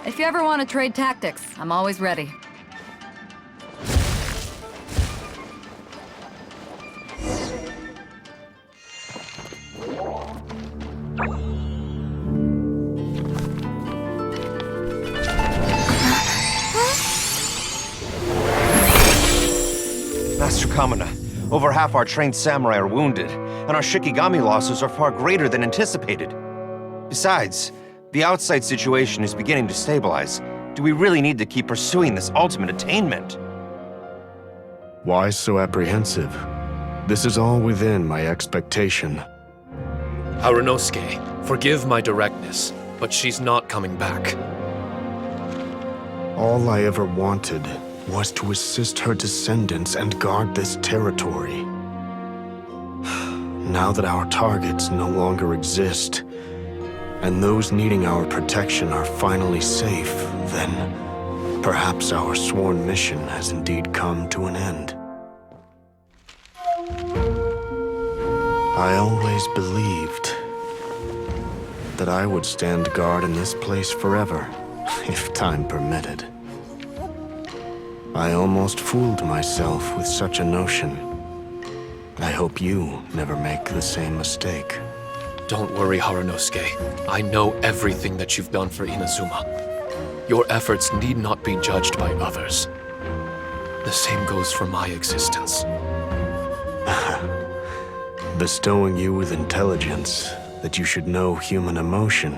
If you ever want to trade tactics, I'm always ready. Master Kamina, over half our trained samurai are wounded, and our Shikigami losses are far greater than anticipated. Besides, the outside situation is beginning to stabilize. Do we really need to keep pursuing this ultimate attainment? Why so apprehensive? This is all within my expectation. Harunosuke, forgive my directness, but she's not coming back. All I ever wanted was to assist her descendants and guard this territory. Now that our targets no longer exist, and those needing our protection are finally safe, then perhaps our sworn mission has indeed come to an end. I always believed that I would stand guard in this place forever, if time permitted. I almost fooled myself with such a notion. I hope you never make the same mistake. Don't worry, Harunosuke. I know everything that you've done for Inazuma. Your efforts need not be judged by others. The same goes for my existence. Bestowing you with intelligence, that you should know human emotion,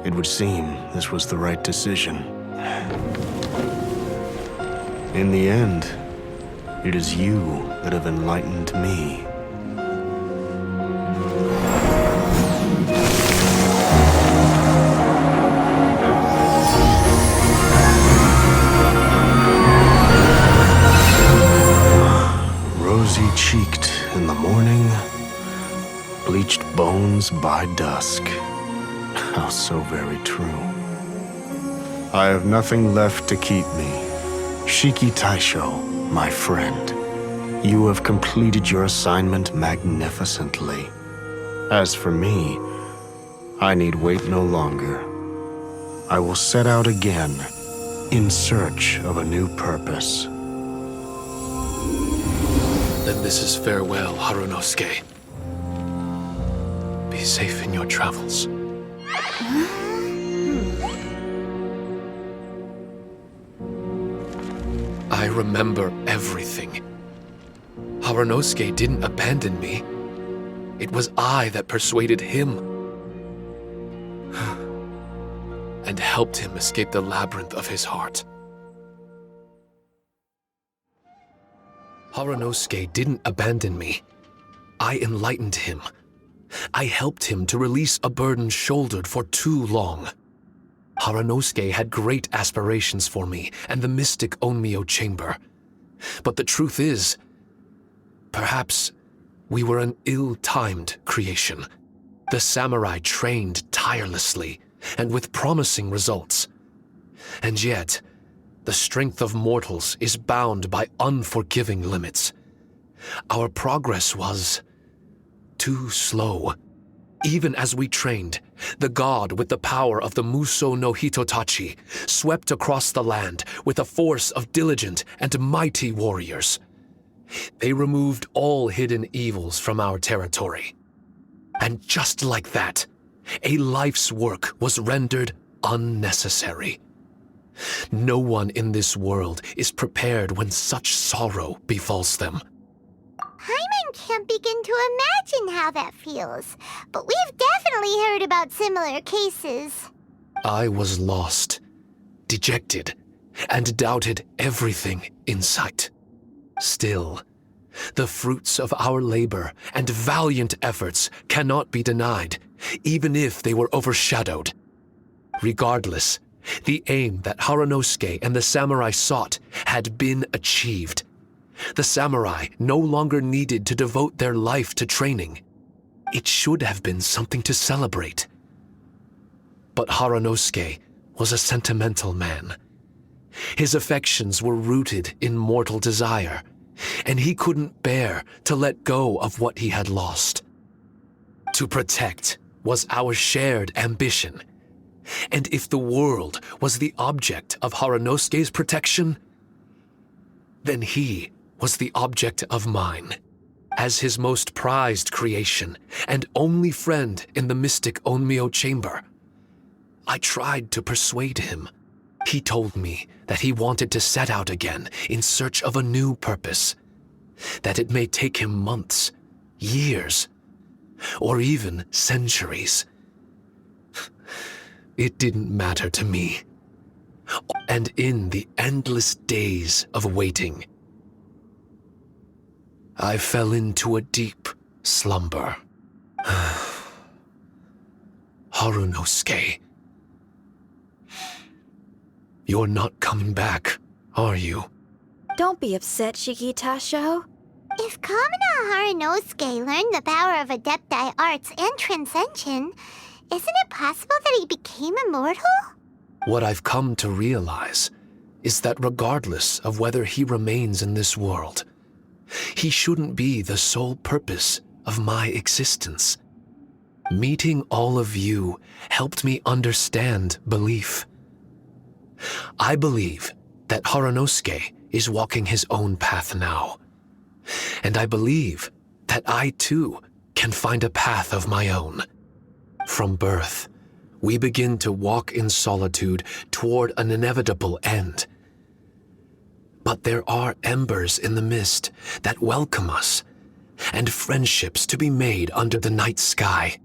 it would seem this was the right decision. In the end, it is you that have enlightened me. Rosy-cheeked in the morning, bleached bones by dusk. How so very true. I have nothing left to keep me. Shiki Taisho, my friend, you have completed your assignment magnificently. As for me, I need wait no longer. I will set out again, in search of a new purpose. Then this is farewell, Harunosuke. Be safe in your travels. I remember everything. Harunosuke didn't abandon me. It was I that persuaded him and helped him escape the labyrinth of his heart. Harunosuke didn't abandon me. I enlightened him. I helped him to release a burden shouldered for too long. Harunosuke had great aspirations for me and the mystic Onmyo chamber. But the truth is, perhaps we were an ill-timed creation. The samurai trained tirelessly and with promising results. And yet, the strength of mortals is bound by unforgiving limits. Our progress was too slow. Even as we trained, the god with the power of the Muso no Hitotachi swept across the land with a force of diligent and mighty warriors. They removed all hidden evils from our territory. And just like that, a life's work was rendered unnecessary. No one in this world is prepared when such sorrow befalls them. Paimon can't begin to imagine how that feels, but we've definitely heard about similar cases. I was lost, dejected, and doubted everything in sight. Still, the fruits of our labor and valiant efforts cannot be denied, even if they were overshadowed. Regardless, the aim that Harunosuke and the samurai sought had been achieved. The samurai no longer needed to devote their life to training. It should have been something to celebrate. But Harunosuke was a sentimental man. His affections were rooted in mortal desire, and he couldn't bear to let go of what he had lost. To protect was our shared ambition, And if the world was the object of Haranosuke's protection, then he was the object of mine. As his most prized creation and only friend in the mystic Onmyo chamber, I tried to persuade him. He told me that he wanted to set out again in search of a new purpose, that it may take him months, years, or even centuries. It didn't matter to me. And in the endless days of waiting, I fell into a deep slumber. Harunosuke, you're not coming back, are you? Don't be upset, Shikitasho. If Kamina Harunosuke learned the power of Adepti arts and Transcension, isn't it possible that he became immortal? What I've come to realize is that regardless of whether he remains in this world, he shouldn't be the sole purpose of my existence. Meeting all of you helped me understand belief. I believe that Harunosuke is walking his own path now. And I believe that I too can find a path of my own. From birth, we begin to walk in solitude toward an inevitable end. But there are embers in the mist that welcome us, and friendships to be made under the night sky.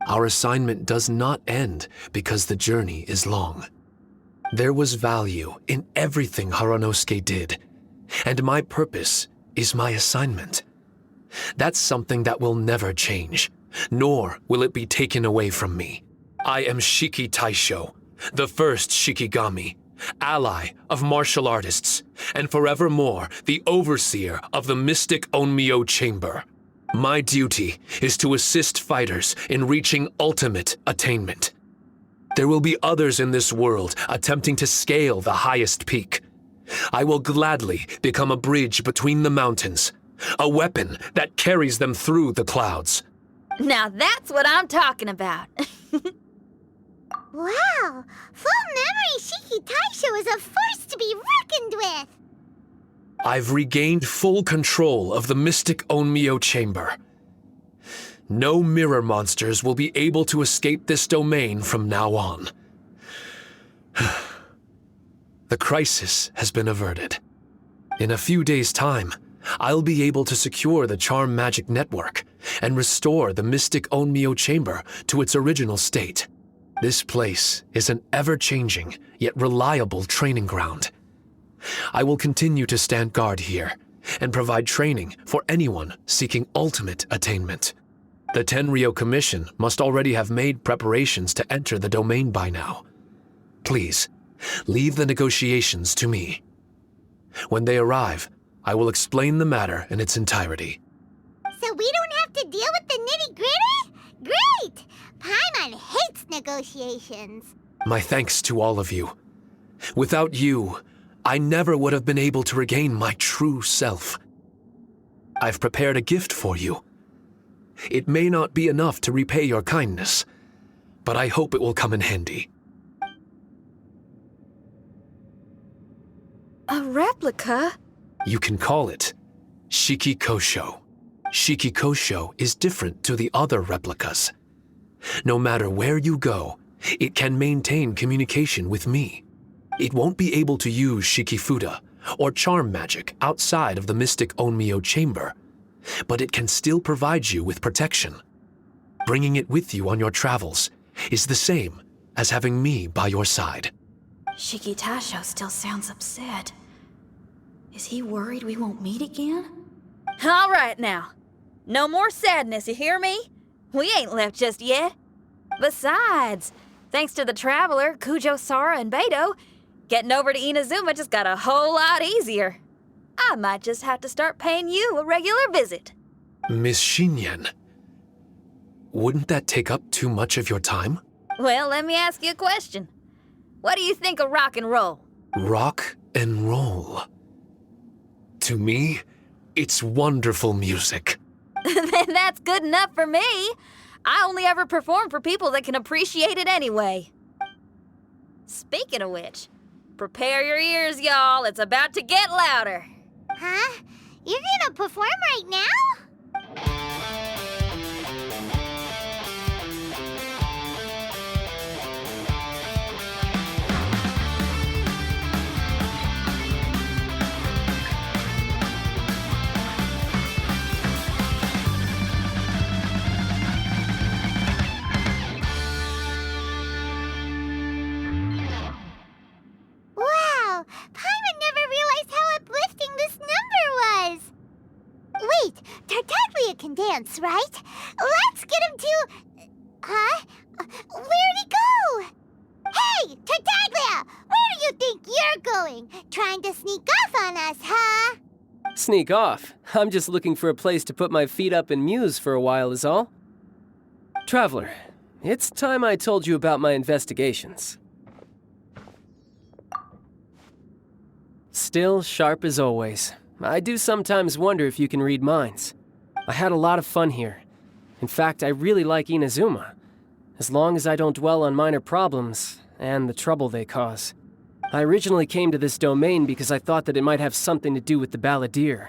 Our assignment does not end because the journey is long. There was value in everything Harunosuke did, and my purpose is my assignment. That's something that will never change, nor will it be taken away from me. I am Shiki Taisho, the first Shikigami, ally of martial artists, and forevermore the overseer of the mystic Onmyo chamber. My duty is to assist fighters in reaching ultimate attainment. There will be others in this world attempting to scale the highest peak. I will gladly become a bridge between the mountains, a weapon that carries them through the clouds. Now that's what I'm talking about. Wow! Full memory Shiki Taisho is a force to be reckoned with! I've regained full control of the mystic Onmyo chamber. No mirror monsters will be able to escape this domain from now on. The crisis has been averted. In a few days' time, I'll be able to secure the charm magic network and restore the mystic Onmyo chamber to its original state. This place is an ever-changing yet reliable training ground. I will continue to stand guard here and provide training for anyone seeking ultimate attainment. The Tenryo Commission must already have made preparations to enter the domain by now. Please, leave the negotiations to me. When they arrive, I will explain the matter in its entirety. So we don't have to deal with the nitty-gritty? Great! Paimon hates negotiations. My thanks to all of you. Without you, I never would have been able to regain my true self. I've prepared a gift for you. It may not be enough to repay your kindness, but I hope it will come in handy. A replica? You can call it Shiki Kosho. Shiki Kosho is different to the other replicas. No matter where you go, it can maintain communication with me. It won't be able to use Shikifuda or charm magic outside of the mystic Onmyo chamber, but it can still provide you with protection. Bringing it with you on your travels is the same as having me by your side. Shikitasho still sounds upset. Is he worried we won't meet again? All right now. No more sadness, you hear me? We ain't left just yet. Besides, thanks to the Traveler, Kujo, Sara, and Beto, getting over to Inazuma just got a whole lot easier. I might just have to start paying you a regular visit. Miss Shinyan, wouldn't that take up too much of your time? Well, let me ask you a question. What do you think of rock and roll? Rock and roll. To me, it's wonderful music. Then that's good enough for me. I only ever perform for people that can appreciate it anyway. Speaking of which, prepare your ears, y'all. It's about to get louder. Huh? You're gonna perform right now? Wow! Paimon never realized how uplifting this number was! Wait, Tartaglia can dance, right? Let's get him to... Huh? Where'd he go? Hey, Tartaglia! Where do you think you're going? Trying to sneak off on us, huh? Sneak off? I'm just looking for a place to put my feet up and muse for a while is all. Traveler, it's time I told you about my investigations. Still sharp as always. I do sometimes wonder if you can read minds. I had a lot of fun here. In fact, I really like Inazuma, as long as I don't dwell on minor problems and the trouble they cause. I originally came to this domain because I thought that it might have something to do with the balladeer.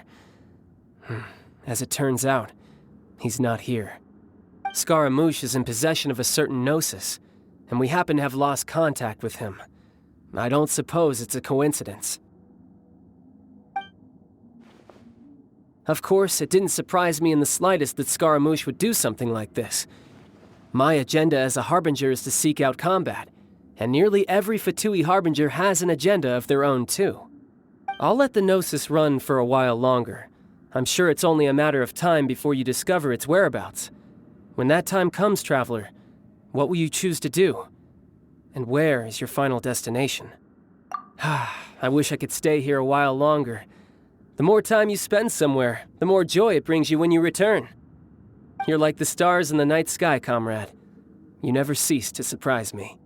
As it turns out, he's not here. Scaramouche is in possession of a certain gnosis, and we happen to have lost contact with him. I don't suppose it's a coincidence. Of course, it didn't surprise me in the slightest that Scaramouche would do something like this. My agenda as a Harbinger is to seek out combat, and nearly every Fatui Harbinger has an agenda of their own too. I'll let the Gnosis run for a while longer. I'm sure it's only a matter of time before you discover its whereabouts. When that time comes, Traveler, what will you choose to do? And where is your final destination? I wish I could stay here a while longer. The more time you spend somewhere, the more joy it brings you when you return. You're like the stars in the night sky, comrade. You never cease to surprise me.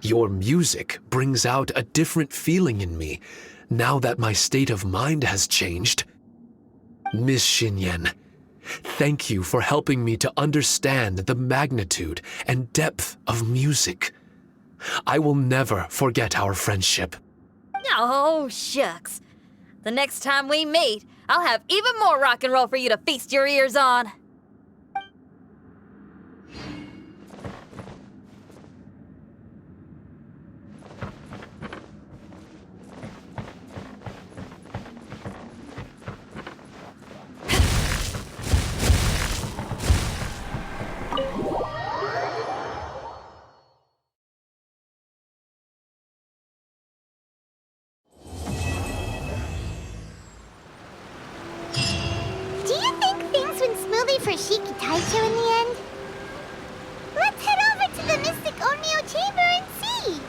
Your music brings out a different feeling in me, now that my state of mind has changed. Miss Xinyan, thank you for helping me to understand the magnitude and depth of music. I will never forget our friendship. Oh, shucks. The next time we meet, I'll have even more rock and roll for you to feast your ears on. Do you think things went smoothly for Shiki Taicho in the end? Let's head over to the Mystic Onmyo Chamber and see!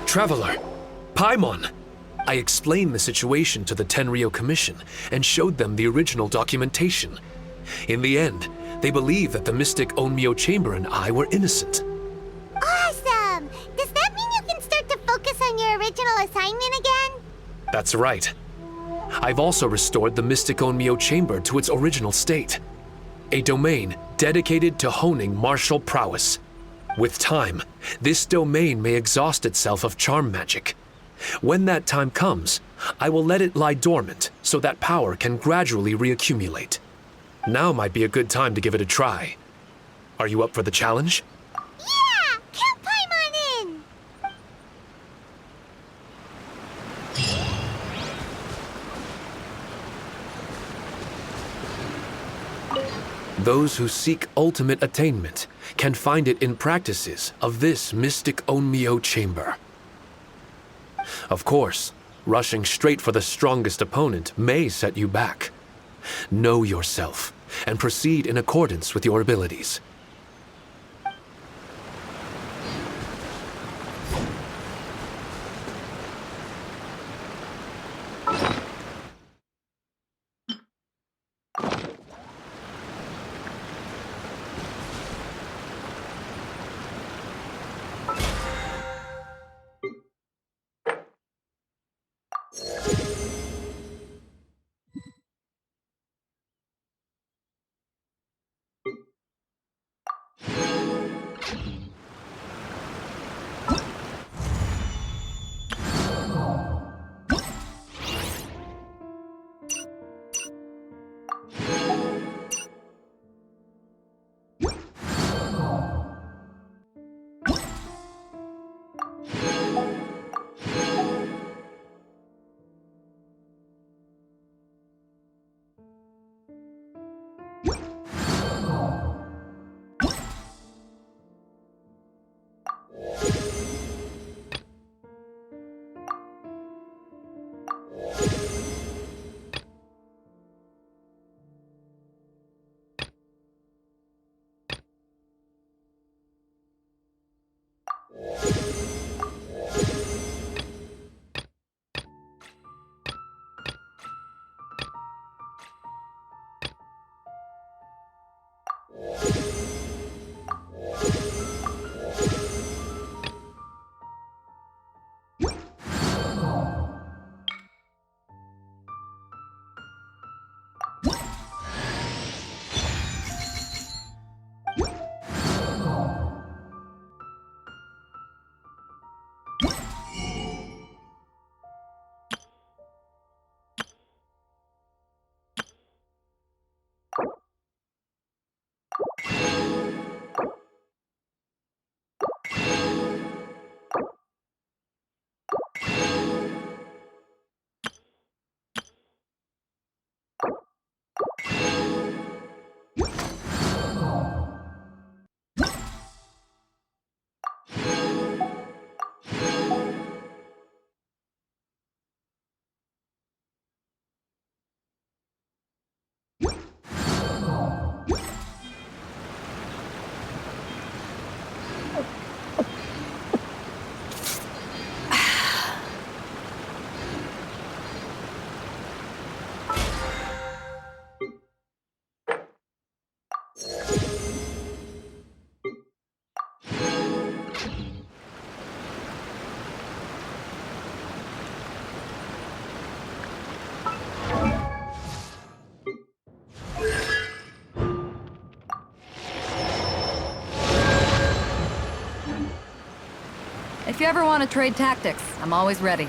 Traveler, Paimon! I explained the situation to the Tenryou Commission and showed them the original documentation. In the end, they believed that the Mystic Onmyo Chamber and I were innocent. Awesome! Does that mean you can start to focus on your original assignment again? That's right. I've also restored the Mystic Onmyo Chamber to its original state, a domain dedicated to honing martial prowess. With time, this domain may exhaust itself of charm magic. When that time comes, I will let it lie dormant so that power can gradually reaccumulate. Now might be a good time to give it a try. Are you up for the challenge? Yeah! Count Paimon in! Those who seek ultimate attainment can find it in practices of this Mystic Onmyo Chamber. Of course, rushing straight for the strongest opponent may set you back. Know yourself and proceed in accordance with your abilities. If you ever want to trade tactics, I'm always ready.